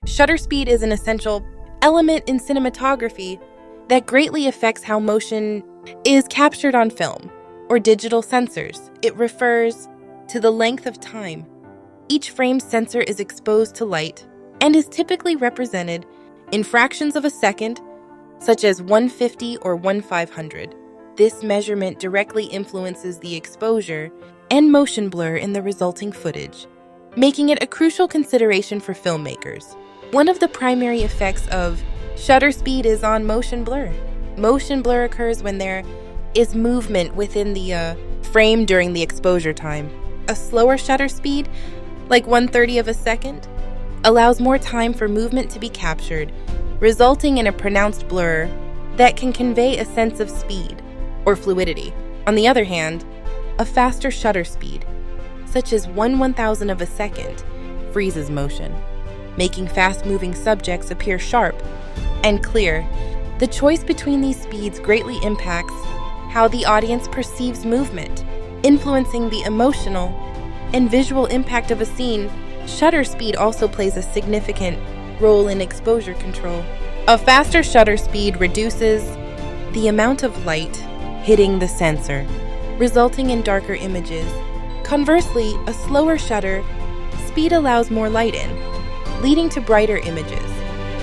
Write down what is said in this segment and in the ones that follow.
Shutter speed is an essential element in cinematography that greatly affects how motion is captured on film or digital sensors. It refers to the length of time each frame sensor is exposed to light and is typically represented in fractions of a second, such as 1/50 or 1/500. This measurement directly influences the exposure and motion blur in the resulting footage, making it a crucial consideration for filmmakers. One of the primary effects of shutter speed is on motion blur. Motion blur occurs when there is movement within the frame during the exposure time. A slower shutter speed, like 1/30 of a second, allows more time for movement to be captured, resulting in a pronounced blur that can convey a sense of speed or fluidity. On the other hand, a faster shutter speed, such as 1/1000 of a second, freezes motion, making fast-moving subjects appear sharp and clear. The choice between these speeds greatly impacts how the audience perceives movement, influencing the emotional and visual impact of a scene. Shutter speed also plays a significant role in exposure control. A faster shutter speed reduces the amount of light hitting the sensor, resulting in darker images. Conversely, a slower shutter speed allows more light in, leading to brighter images.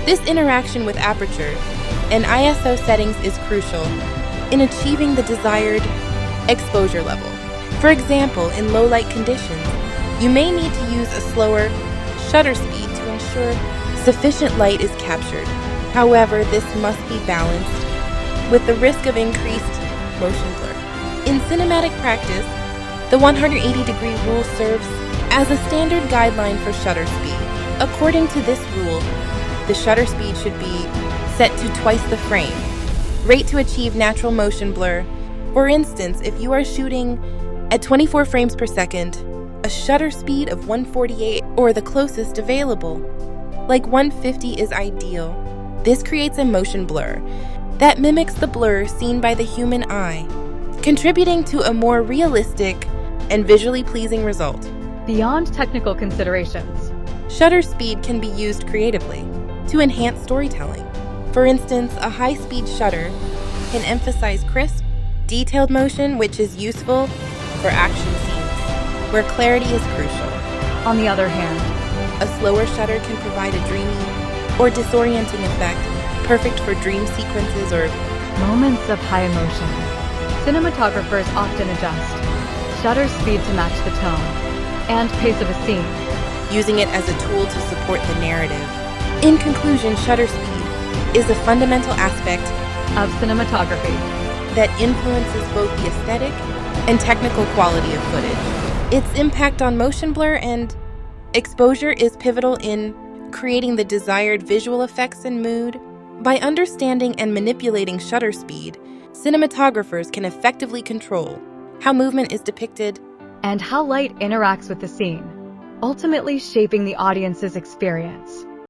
This interaction with aperture and ISO settings is crucial in achieving the desired exposure level. For example, in low light conditions, you may need to use a slower shutter speed to ensure sufficient light is captured. However, this must be balanced with the risk of increased motion blur. In cinematic practice, the 180-degree rule serves as a standard guideline for shutter speed. According to this rule, the shutter speed should be set to twice the frame rate to achieve natural motion blur. For instance, if you are shooting at 24 frames per second, a shutter speed of 148 or the closest available, like 150, is ideal. This creates a motion blur that mimics the blur seen by the human eye, contributing to a more realistic and visually pleasing result. Beyond technical considerations, shutter speed can be used creatively to enhance storytelling. For instance, a high-speed shutter can emphasize crisp, detailed motion, which is useful for action scenes, where clarity is crucial. on the other hand, A slower shutter can provide a dreamy or disorienting effect, perfect for dream sequences or moments of high emotion. Cinematographers often adjust shutter speed to match the tone and pace of a scene. using it as a tool to support the narrative. In conclusion, shutter speed is a fundamental aspect Of cinematography, that influences both the aesthetic and technical quality of footage. Its impact on motion blur and exposure is pivotal in creating the desired visual effects and mood. By understanding and manipulating shutter speed, cinematographers can effectively control how movement is depicted and how light interacts with the scene, ultimately shaping the audience's experience.